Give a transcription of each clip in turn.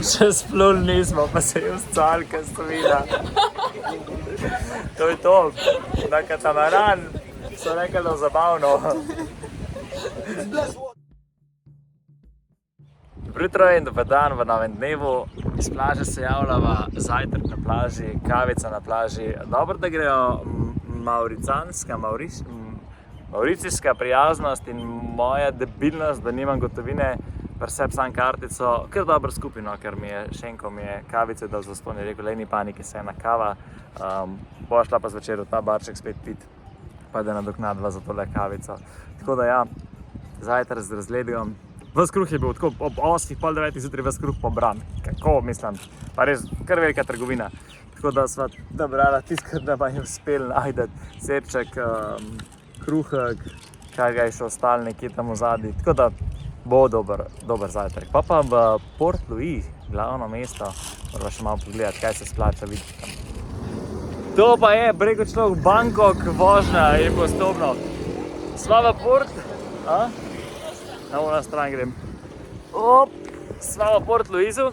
Še splul nismo, pa se je vstal, ker so videla. To je to, na katamaran so rekli, da zabavno. Dobro jutro in dober dan v novem dnevu. Iz plaže se javljava, zajtrk na plaži, kavica na plaži. Dobro, da grejo mauricijska prijaznost in moja debilnost, da nimam gotovine, preseb sam kartico, kar dobro skupino, ker mi je Šenko kavice dal za ston, je rekel, le ni panike, se ena kava, pošla pa zvečer v ta barček spet pit, pa da nadoknadva za tole kavico. Tako da ja, zajtrk z razgledom. Ves kruh je bil tako ob 8, pol 9 zjutraj ves kruh pobran. Kako, mislim, pa res kar velika trgovina. Tako da sva dobrala tisto, da pa je uspel najdeti sirček, kruhek, kaj ga je še ostalo nekje tam v zadnji. Tako da bo dober zajtrk. Pa v Port Louis, glavno mesto, moramo še malo pogledati, kaj se splača videti tam. To pa je, brego človek, Bangkok, vožnja je postopno. Sva v Port, na ono stran grem. Sva v Port Louisu.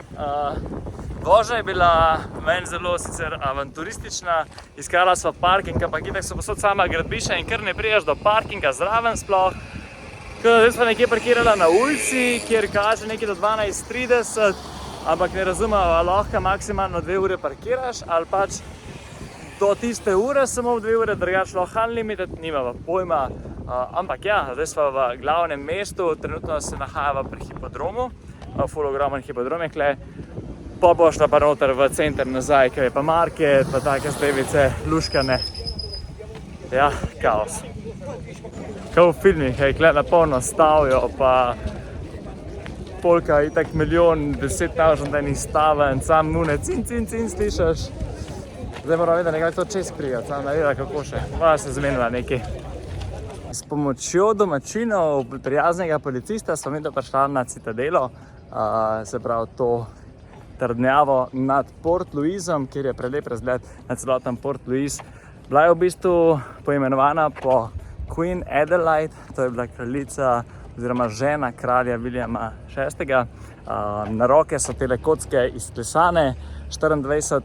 Vožnja je bila meni zelo sicer avanturistična. Iskala sva parking, ampak itak so posod sama gradbišča in kar ne prijaš do parkinga zraven sploh. Zdaj sva nekje parkirala na ulici, kjer kaže nekje do 12:30, ampak ne razumeva, lahko maksimalno 2 ure parkiraš ali pač do tiste ure samo 2 ure, drugač lahko unlimited, nimava pojma. Ampak ja, zdaj sva v glavnem mestu, trenutno se nahajava pri hipodromu, ful ogromen hipodrom je kle, pa bo šla pa noter v center nazaj, ker je pa market, pa take stevice, luškane. Ja, kaos. Kao v filmih, kle na polno stavijo, pa polka itak 1,10,000 enih staven, sam nune cin slišaš. Zdaj moram vedeti nekako to čez prijati, sam navedela kako še, pa se zmenila nekaj. S pomočjo domačinov prijaznega policista smo mi prišla na Citadelo, se pravi to trdnjavo nad Port Louisom, kjer je prelep razgled na celoten Port Louis. Bila je v bistvu poimenovana po Queen Adelaide, to je bila kraljica oziroma žena kralja Williama VI. Na roke so tele kocke izklesane, 24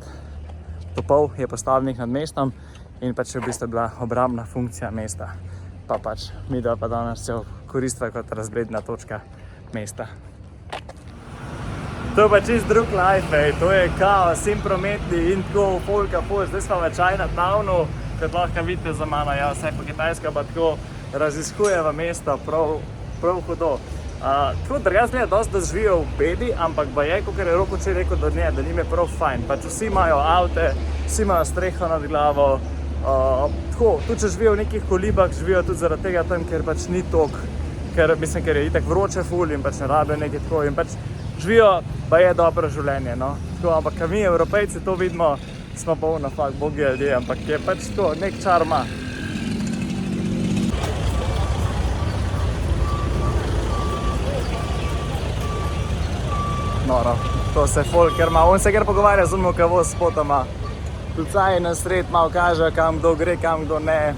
topov je postavljenih nad mestom in pač je v bistvu bila obrambna funkcija mesta. Pa pač mi da pa danes se koristva kot razgledna točka mesta. To je pa čist drug life, to je kaos in prometni in tako folka. Zdaj smo v Chinatownu, kot lahko vidite za mano, ja, vse po Kitajsko pa tako raziskuje v mesto, prav hudo. Tako drugač gleda dosti, da živijo v bedi, ampak pa je, kakor je Roko včeraj rekel, da njim je prav fajn. Pač vsi imajo avte, vsi imajo streho nad glavo. Tako, tudi če živijo v nekih kolibah, živijo tudi zaradi tega tam, ker pač ni tok, ker je itak vroče ful in pač ne rabijo nekaj tako in pač živijo, pa je dobro življenje, no. Tako, ampak mi, Evropejci, to vidimo, smo pa ono, fakt, bogi ljudje, ampak je pač tako, nek čar ima. Noro, to se folk, ker ima, on se kar pogovarja z uno kavo s spotoma. Tucaj na sred malo kaže, kam kdo gre, kam kdo ne.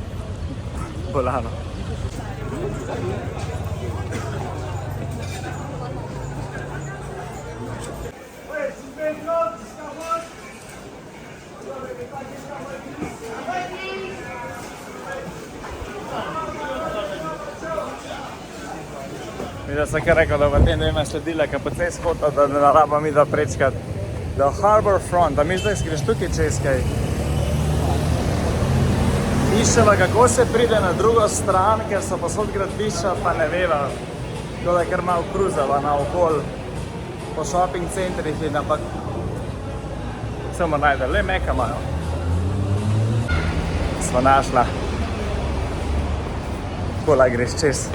Bolano. Mi da sem kar rekel, da v tem da ima sledila, ker po cej shota, da ne rabam mi da prečkat. The Harbour Front, a mi zdaj greš tukaj čez kaj. Iščeva, kako se pride na drugo stran, ker so posod gradbišča, pa ne veva. Tako da je kar malo kruzava naokol po shopping centrih in ampak samo najde, le meka imajo. Smo našla. Kola greš čez.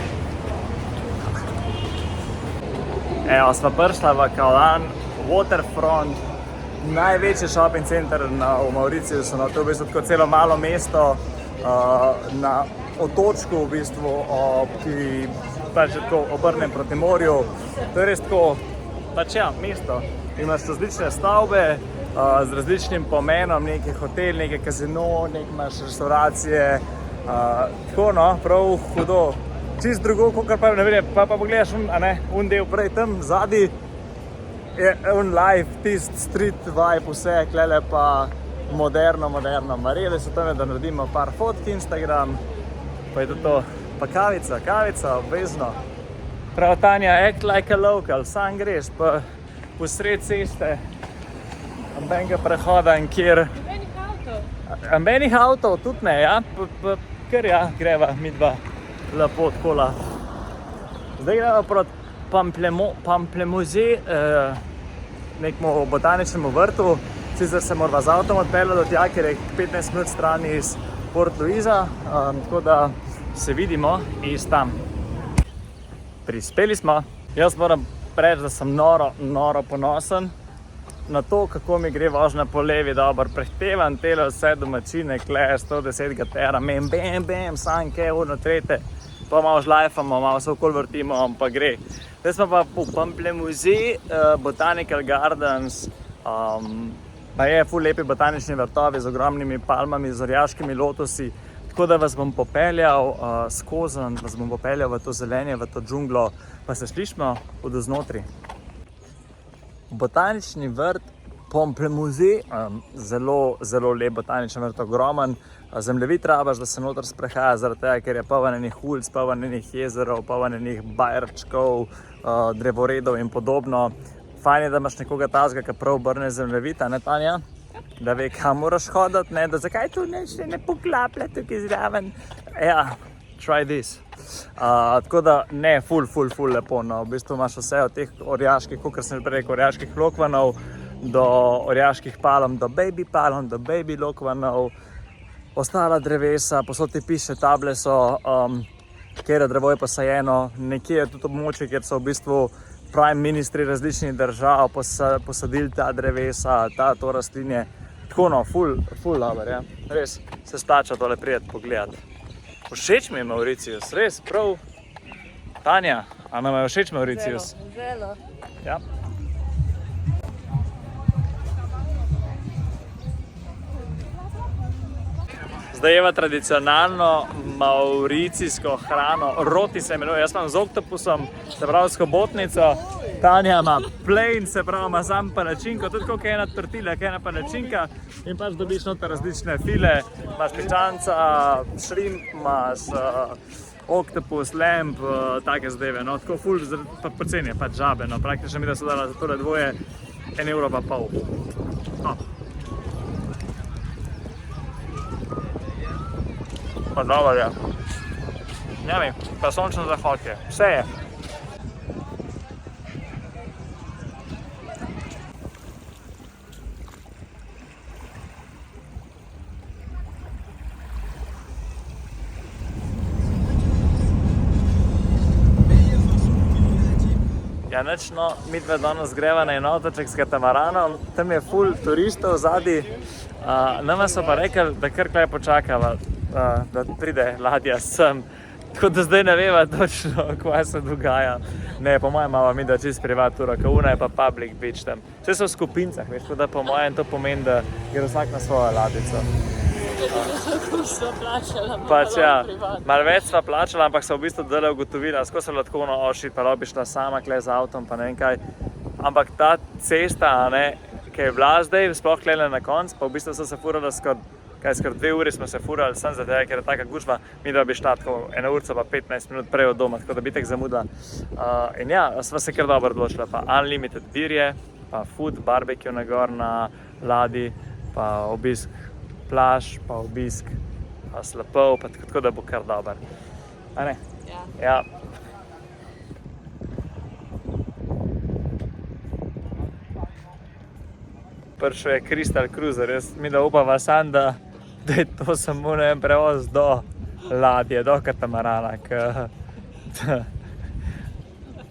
Evo, sva prišla v Kaulan Waterfront. Največji shopping center v Mauriciusu, no, to je v bistvu tako celo malo mesto na otočku, v bistvu, ki pač je tako obrnem proti morju. To je res tako, pač ja, mesto. Imaš različne stavbe z različnim pomenom, neki hotel, neki kazino, neki imaš restauracije, tako no, prav hudo. Čist drugo, kakor pa ne vem, pa pogledaš un del prej tam, zadnji, je un life, tist street vibe, vse je klele pa moderno. Mareli so tam, da naredimo par fotk Instagram, pa je to. Pa kavica, obvezno. Prav Tanja, act like a local, sam greš pa posred ceste, ambenega prehoda in kjer... Ambenih avtov tudi ne, ja, ker ja, greva midva lepo odkola. Zdaj greva proti Pamplemousse, nekemu botaničnemu vrtu, sicer se morava z avtom odpeljati do tja, ker je 15 minut strani iz Port Louisa, tako da se vidimo iz tam. Prispeli smo. Jaz moram reči, da sem noro ponosen na to, kako mi gre vožnja po levi dobro. Prehtevam tele vse domačine, kleje 110 tera, bam, sanke, ono trete, pa malo žlajfamo, malo se okoli vrtimo, pa gre. Zdaj smo pa v Pamplemousse, Botanical Gardens, pa je ful lepi botanični vrtovi z ogromnimi palmami, z orjaškimi lotosi. Tako da vas bom popeljal skozi, vas bom popeljal v to zelenje, v to džunglo, pa se slišimo od oznotri. Botanični vrt Pamplemousse, zelo lep botanični vrt, ogromen. Zemljevid rabaš, da se noter sprehaja, zaradi tega, ker je poln enih ulic, poln enih jezerov, poln enih bajerčkov, drevoredov in podobno. Fajn je, da imaš nekoga tazga, ki prav obrne zemljevid, ne Tanja? Da ve, kam moraš hoditi, ne, da zakaj tu ne poklaplja tukaj zraven. Ja, try this. Tako da, ne, ful lepo, no, v bistvu imaš vse od teh orjaških, kakor sem prej rekel, orjaških lokvanov, do orjaških palm, do baby lokvanov, ostala drevesa, posod ti piše, table so, kjer drevo je posajeno, nekje je tudi območje, kjer so v bistvu prime ministri različnih držav posadili ta drevesa, to rastlinje. Tako no, ful dober, ja. Res se splača tole prijeti pogledati. Všeč mi je Mauritius, res, prav. Tanja, a nam je všeč Mauritius? Zelo. Ja. Zdaj jeva tradicionalno mauricijsko hrano, roti se imenuje. Jaz imam z oktopusom, se pravi s hobotnico. Tanja ima plain, se pravi ima sam palačinko, tudi kot ena tortilla, ena palačinka in pač dobiš noter različne file. Imaš pičanca, šrimp, imaš oktopus, lamb, take zadeve, no, tako ful, pa poceni je pač žabe, no, praktično mi da so dala za tole dvoje 1,5 €. No. Pa dobro je. Njami, pa sončen zahod je. Vse je. Ja, nič, no, midve danes greva na en otoček s katamaranom, tam je ful turistov zadaj. Nama so pa rekli, da kar kaj počakava, da pride ladja sem. Tako da zdaj ne veva točno, kaj se dogaja. Ne, po mojem imamo mi da čist privat turo, ka una je pa public beach tam. Vse so v skupincah, veš, tako da po mojem to pomeni, da gre vsak na svojo ladjico. Kako sva plačala, Pač ja, malo več sva plačala, ampak so v bistvu dele ugotovila, skoro so lahko ošit, pa bi šla sama kle z avtom, pa ne vem kaj. Ampak ta cesta, ne, ki je bila zdaj, sploh klele na konc, pa v bistvu so se furala skoraj 2 uri smo se furali, sem zato, ker je taka gužva, mi da bi šla tako 1 urico pa 15 minut prej od doma, tako da bi tek zamudila. In ja, sva se kar dobro odločila, pa unlimited beer je, pa food, barbecue na gor na ladji, pa obisk plaž, pa obisk slapov, pa tako da bo kar dober. A ne? Ja. Prišel je Crystal Cruiser, jaz mi da upava sam, da je to samo en prevoz do ladje, do katamarana,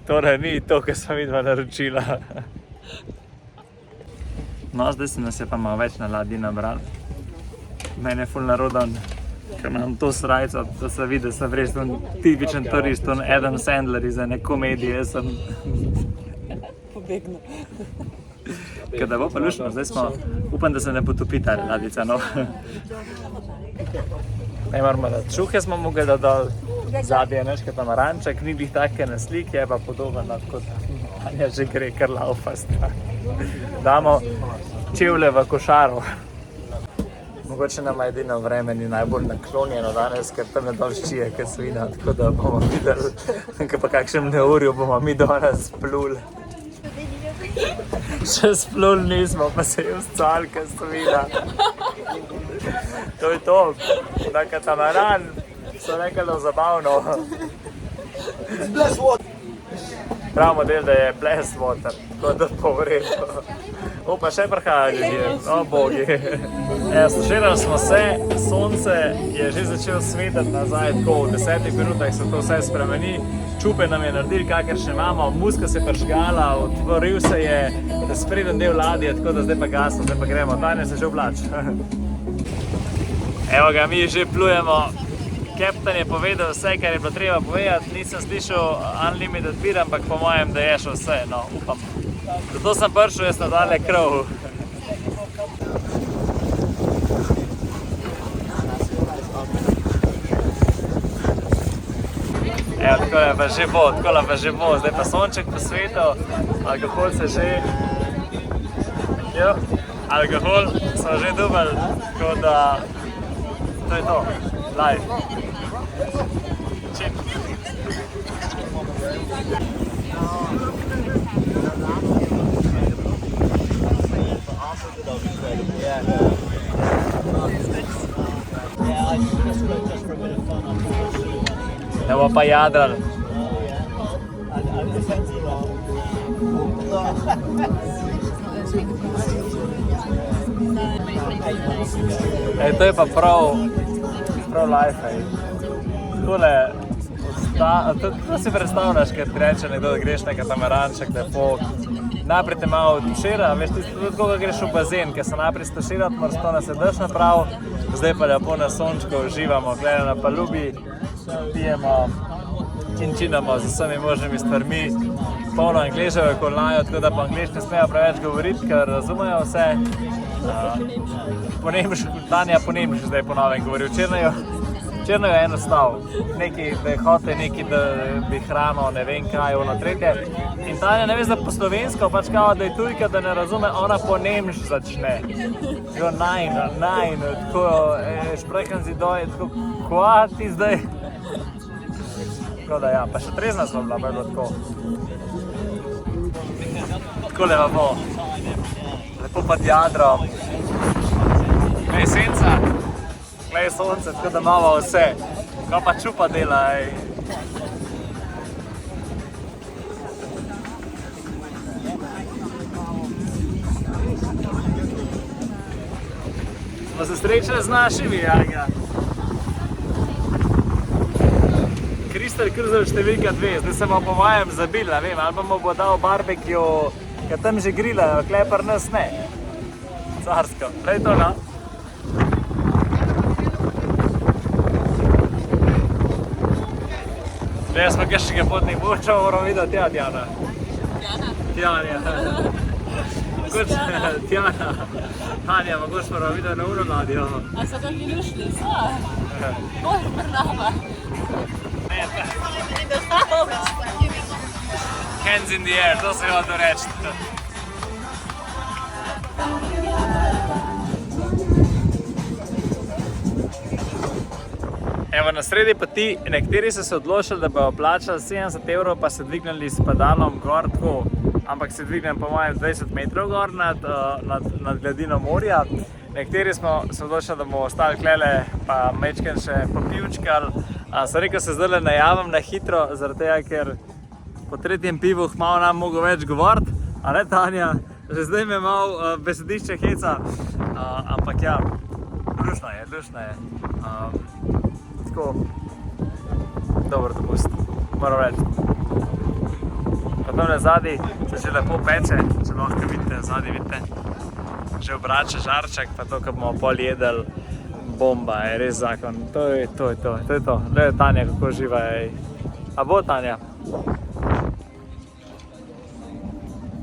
torej ni to, kar sem vidva naročila. No, zdaj se nas je pa malo več na ladji nabrali. Mene je ful narodan, ker imam to srajco, da se vidi, da sem res tipičen turist, Adam Sandler iz ene komedije, jaz sem pobegnil. Kada bo pa luštno, zdaj smo, upam, da se ne potopi ta ladjica, no. Ne moramo da čuhe smo mogli da dol, zadnje je naš katamaranček, ni glih take na sliki, je pa podoben kot Tanja že gre kar laufast. Damo čevlje v košaro. Mogoče nam edino vreme ni najbolj naklonjeno danes, ker tam je dol ščije, ker svina, tako da bomo videli, pa kakšnem neurju bomo mi danes pluli. Še splul nismo, pa se je vstal, ker svina. To je to, da katamaran so nekaj zabavno. Prav model, da je blast water, tako da po vredu. Opa, še prihajajo ljudje, o bogi. Slušali smo se, sonce je že začelo svetiti nazaj, tako v 10 minutah se to vse spremeni. Čupe nam je naredili, kakršne imamo, muska se je pržgala, otvoril se je spreden del ladje, tako da zdaj pa gasno, zdaj pa gremo. Tanja se že oblač. Evo ga, mi že plujemo. Kaptan je povedal vse, kar je bilo treba povedati. Nisem slišal unlimited beer, ampak po mojem, da je šel vse, no, upam. Zato sem prišel, jaz nadalje krov. Evo, takole pa že bo, zdaj pa sonček po svetu, alkohol se že... Jo, alkohol smo že dobili, tako da... To je to, live. Čim. Ne bomo pa jadrali. To je pa prav life, takole, to si predstavljaš, kad ti reče nekdo, da greš na katamaranček, da je pok. Najprej te malo tušira, veš, ti tako, da greš v bazen, ker se najprej stuširati, moraš to nasedeš naprav, zdaj pa lepo na sončku uživamo, gledamo na palubi, pijemo, kinčinamo z vsemi možnimi stvarmi, polno Angležev okoli naju, tako da po angleški ne smejo preveč govoriti, ker razumejo vse. Tanja po nemški zdaj po novem govori, včeraj je eno stav, nekaj, da je hotel, nekaj, da bi hrano, ne vem kaj, ono tretje. In Tanja ne veš, da po slovensko, pač kao, da je tujka, da ne razume, ona po nemški začne. Jo, nein, tako, sprechen si doj, tako, kva ti zdaj? Tako da ja, pa še trezna smo bila, pa je bilo tako. Takole pa bo. Lepo pod jadrom. Glej senca, glej sonce, tako da imamo vse. Ko pa čupa dela, ej. Smo se srečali z našimi, Janga. Kristel Krzel številka 2, zdaj se bomo po mojem zabili, ne vem, ali bomo bo dal barbekju, ker tam že grilajo, klepar nas ne. Carsko, glej to, no. Zdaj smo kakšnega potnih bočev, moramo videti, ja, Tjana. Tjana. Tjana. Tanja, mogoče moramo videti na uro ladjo. A so kakvi lušni, so? Bolj prnava. Hands in the air, to se je hotel reči. Evo, na sredi poti, nekateri so se odločili, da bojo plačali 70 €, pa se dvignili s pedalom gor tako, ampak se dvignem po mojem 20 metrov gor nad gladino morja. Nekateri smo se odločili, da bomo ostali klele, pa mečken še popivčkali. Sem rekel, se zdaj najavim na hitro, zaradi tega, ker po tretjem pivu malo nam mogo več govoriti, a ne, Tanja? Že zdaj me malo besedišče heca, ampak ja, lušno je. Tako, dober dopust, moram reči. Pa tamle zadnji se že lepo peče, če lahko vidite, zadnji vidite. Že obrača žarček, pa to, ko bomo pol jedli, bomba, je res zakon. To je to. Glede Tanja, kako živa, ej. A bo Tanja?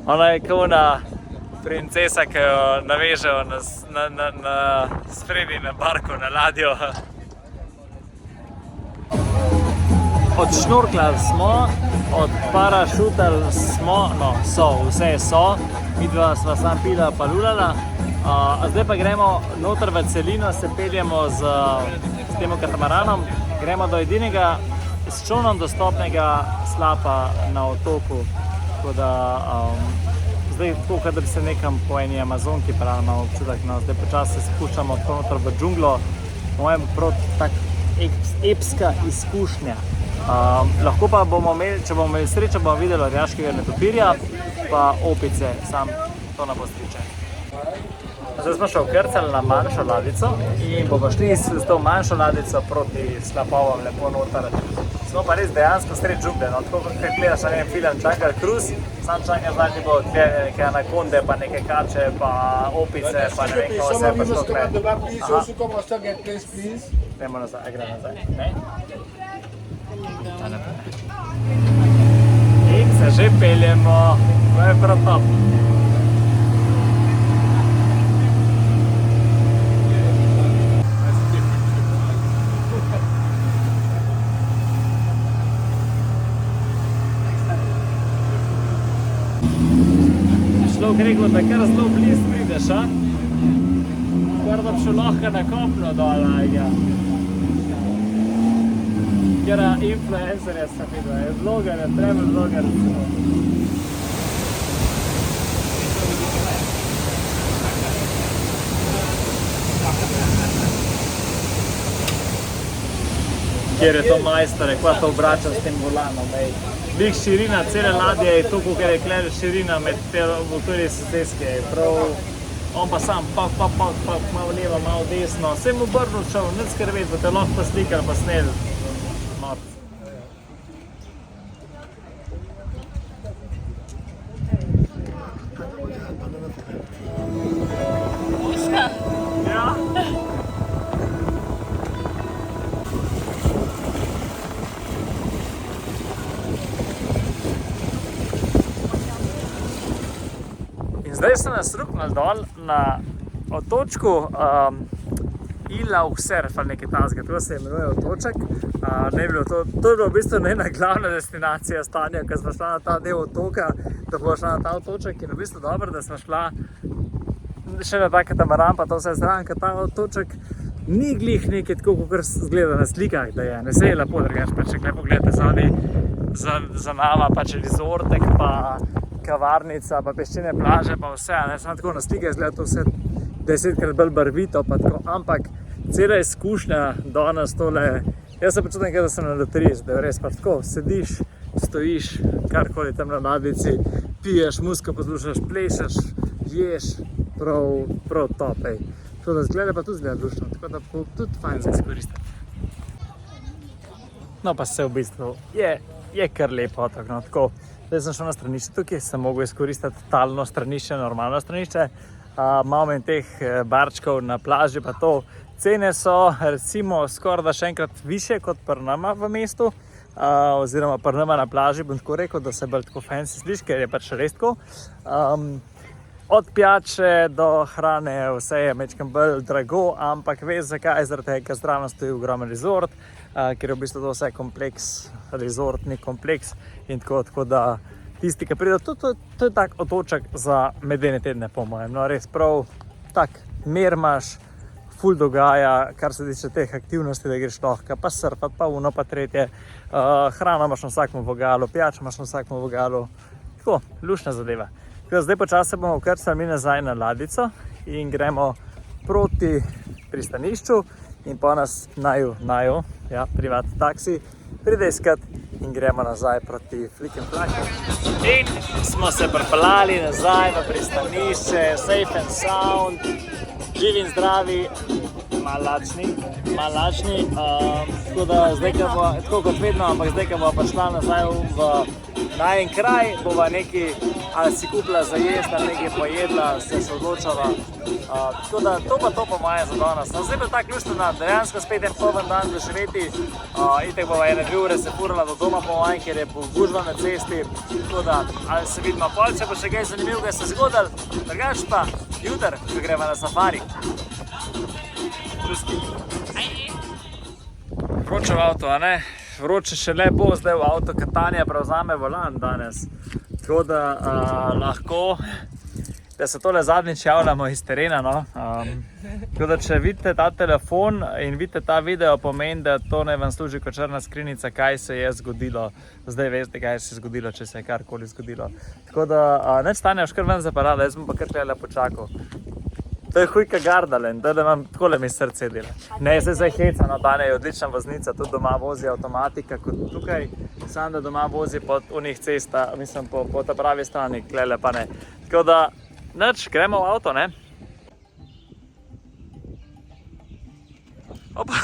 Ona je kao ona princesa, ki jo navežejo na spredi, na barko, na ladjo. Odšnorklali smo Odparašutali smo, no, vse so, midva sva sam pila pa lulala. Zdaj pa gremo noter v celino, se peljemo z tem katamaranom, gremo do edinega s čolnom dostopnega slapa na otoku. Tako da zdaj tako, da bi se nekam po eni Amazonki pravil, imamo občutek, no, zdaj počasi se spuščamo tako noter v džunglo. Mojem prav tak epska izkušnja. Lahko pa bomo imeli, če bomo imeli srečo, bomo videli orjaškega netopirja pa opice, sam to nam bo striče. Zdaj smo še vkrcali na manjšo ladico in bomo šli s to manjšo ladico proti slapovom lepo noter. Smo pa res dejansko sred džungle, no, tako kot gledaš na film Jungle Cruise, sam čakam zadnji bo neke anakonde, pa neke kače, pa opice, pa ne vem, kako vse pa sploh ne. Gremo nazaj, gremo nazaj, ne? In se že peljemo, to je prav top. Človek rekel, da kar zelo blizu prideš, a? Kar da bi šel lahko na kopno dol, ajga. Kjera influencerja sem videl, je vlogar, je travel vlogar. Kjer je to majstore, kva to obrača s tem volanom, ej. Bih širina cele ladje je to, kar je kler širina med te motorje soseske. Prav, on pa sam pak, malo levo, malo desno. Vse mu obrnil šel, nič skrbeti, bo te lahko pa slikali, pa sneli. Not. Uška? Ja. Zdaj se nas ruknili dol na otočku Ilauxerf ali nekaj tazga, tako se imenuje otoček. To je bila v bistvu njena glavna destinacija Stanja, ko smo šla na ta del otoka, da bo šla na ta otoček in v bistvu dobro, da smo šla še na ta katamaran, pa to vse zraven, ker ta otoček ni glih nekaj tako, kot zgleda na slikah, da je. Ne se je lepo, drugače pa če pogledate zadaj za nama, pa če rezortek, pa kavarnica, pa peščene plaže, pa vse, ne, samo tako na slike izgleda to vse 10-krat bolj barvito, pa tako, ampak cela izkušnja danes tole, jaz se počutim, da sem na loteriji, da je res pa tako, sediš, stojiš, karkoli tam na ladjici, piješ, muziko poslušaš, plešeš, ješ, prav top, ej. Tako da zgleda pa tudi zgleda luštno, tako da bo tudi fajn za izkoristiti. No pa se v bistvu je kar lepo otok, no, tako. Zdaj sem šel na stranišče tukaj, sem mogel izkoristiti talno stranišče, normalno stranišče. Imamo in teh barčkov na plaži, pa to. Cene so recimo skoraj da še enkrat više kot pri nama v mestu, oziroma pri nama na plaži, bom tako rekel, da se bolj tako fancy sliši, ker je pač res tako. Od pijače do hrane vse je majčkeno bolj drago, ampak veš zakaj, zaradi tega, ker zraven stoji ogromen resort, ker je v bistvu to vse kompleks, resortni kompleks in tako da tisti, ki pridejo, to je tak otoček za medene tedne po mojem, no res prav tak mer imaš, ful dogaja, kar se tiče teh aktivnosti, da greš lahko, pa surfat, pa uno, pa tretje, hrana imaš na vsakem vogalu, pijača imaš na vsakem vogalu, tako, luštna zadeva. Zdaj počasi bomo vkrcali mi nazaj na ladjico in gremo proti pristanišču in pa nas naju, privat taksi, pride iskat in gremo nazaj proti Flick and Flack. In smo se pripeljali nazaj v pristanišče, safe and sound, živi in zdravi, malo lačni, tako da zdaj, tako kot vedno, ampak zdaj, ko bomo pa šla nazaj v najen kraj, bova nekaj ali si kupila za jesti, ali nekaj pojedla, se odločala. Tako da to pa po moje za danes. Zdaj pa tako luštno, da dejansko spet en poln dan doživeti. Itek bova 1-2 ure se furala do doma po moje, ker je gužva na cesti. Tako da ali se vidimo pol, če bo še kaj zanimivega se zgodilo. Drugač pa jutri, ko gremo na safari. Vroče v avto, a ne? vroče še le bo zdaj v avto, ker Tanja prevzame volan danes. Tako da lahko, da se tole zadnjič javljamo iz terena, no. Tako da če vidite ta telefon in vidite ta video, pomeni, da to ne vam služi kot črna skrinjica, kaj se je zgodilo. Zdaj veste, kaj se je zgodilo, če se je karkoli zgodilo. Tako da, neč Tanja, kar ven zaparada, jaz bom pa kar tole počakal. To je hujka Gardalen, da vam takole mi srce dela. Ne, zdaj heca, no, Tanja je odlična voznica, tudi doma vozi avtomatika kot tukaj, samo da doma vozi po unih cesta, mislim po ta pravi strani, klele pa ne. Tako da, neč, gremo v avto, ne? Opa.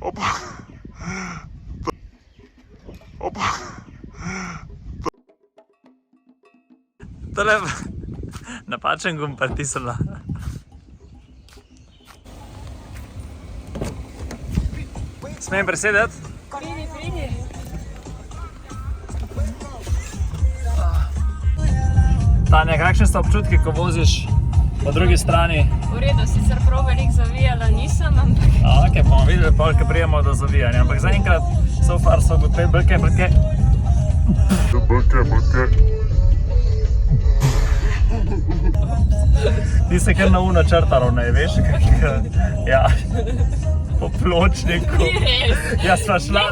Opa. Opa. Tole napačen gumb pritisnila. Smem presedeti? Pridi. Tanja, kakšni so občutki, ko voziš po drugi strani? V redu, sicer prav veliko zavijala nisem, ampak... Ok, bomo videli, ko prijemo do zavijanja, ampak zaenkrat so far so gotovi, brke. Ti se kar na uno črtalo, ne veš, ja, po pločniku. Ni res. Jaz sva šla,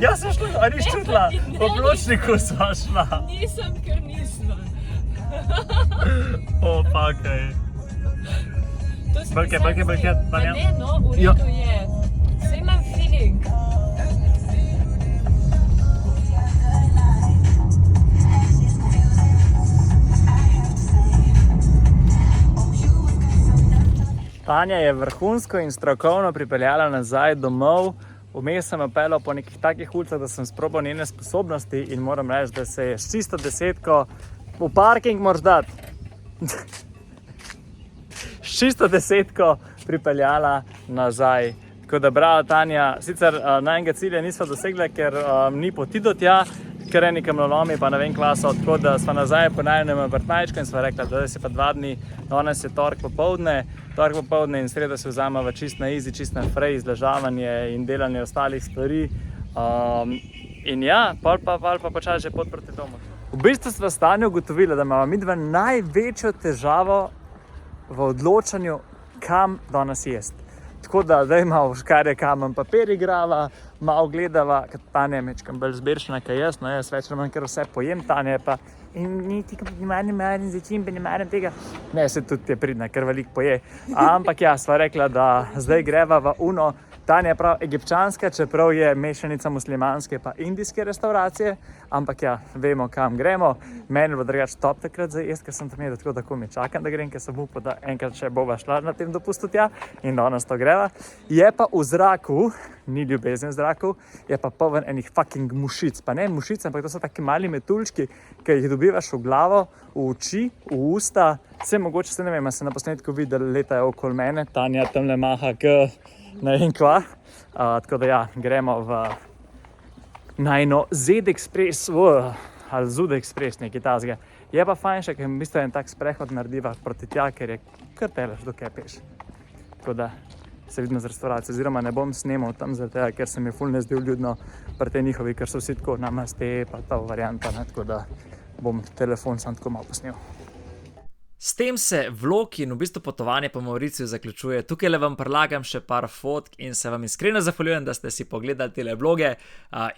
jaz sva šla, a niš čutila, po pločniku sva šla. Nisem, ker nisem. Opa, kaj. Brke, Tanja. Ne, no, v redu je. Saj imam feeling. Tanja je vrhunsko in strokovno pripeljala nazaj domov. Vmes sem jo peljal po nekih takih ulicah, da sem sprobal njene sposobnosti in moram reči, da se je s čisto desetko v parking moraš dati. S čisto desetko pripeljala nazaj. Tako da bravo, Tanja, sicer najnega cilja nisva dosegla, ker ni poti do tja, ker je nekam nalomi, pa ne vem klaso, tako da sva nazaj po najnem vrtnajčku in sva rekla, da si pa 2 dni, danes je torek popoldne in sredo se vzameva čist na easy, čist na frej, izležavanje in delanje ostalih stvari. In ja, pol pa počasi že pot proti domu. V bistvu sva s Tanjo ugotovila, da imamo midva največjo težavo v odločanju, kam danes jesti. Tako da zdaj malo škarje kamen papir igrava, malo gledava, ker Tanja je mečkam bolj zbirčna, kaj jaz, no jaz več manj kar vse pojem, Tanja je pa in niti ne marim začimbe, ne marim tega. Ne, se tudi je pridna, ker veliko poje. Ampak ja, sva rekla, da zdaj greva v uno. Tanja je prav egipčanska, čeprav je mešanica muslimanske pa indijske restauracije, ampak ja, vemo kam gremo. Meni bo drugač top takrat za jesti, ker sem tam jedel, tako me čakam, da grem, ker sem upal, da enkrat še bova šla na tem dopustu tja in danes to greva. Je pa v zraku, ni ljubezen v zraku, je pa poln enih fucking mušic. Pa ne mušic, ampak to so taki mali metuljčki, ki jih dobivaš v glavo, v oči, v usta. Vse mogoče, se ne vem, se na posnetku vidi, da letajo okoli mene. Tanja tamle maha ne vem kva. Tako da ja, gremo v najno ZED Express, ali ZUD Express, nekaj tazga. Je pa fajn še, ker v bistvu en tak sprehod narediva proti tja, ker je kar teleš, dokaj peš. Tako da se vidimo z restauracijo, oziroma ne bom snemal tam zaradi tega, ker se mi ful ne zdi vljudno pri tej njihovi, ker so vsi tako namaste, pa ta varianta, ne, tako da bom telefon sam tako malo posnel. S tem se vlog in v bistvu potovanje po Mauriciju zaključuje. Tukaj le vam predlagam še par fotk in se vam iskreno zahvaljujem, da ste si pogledali tele vloge.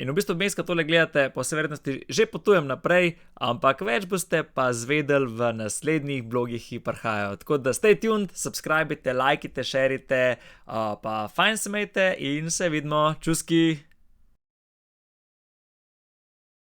In v bistvu vmes, ko tole gledate, po vsej verjetnosti že potujem naprej, ampak več boste pa zvedeli v naslednjih vlogih, ki prihajajo. Tako da stay tuned, subscribite, lajkite, šerite, pa fajn se imejte in se vidimo. Čuski!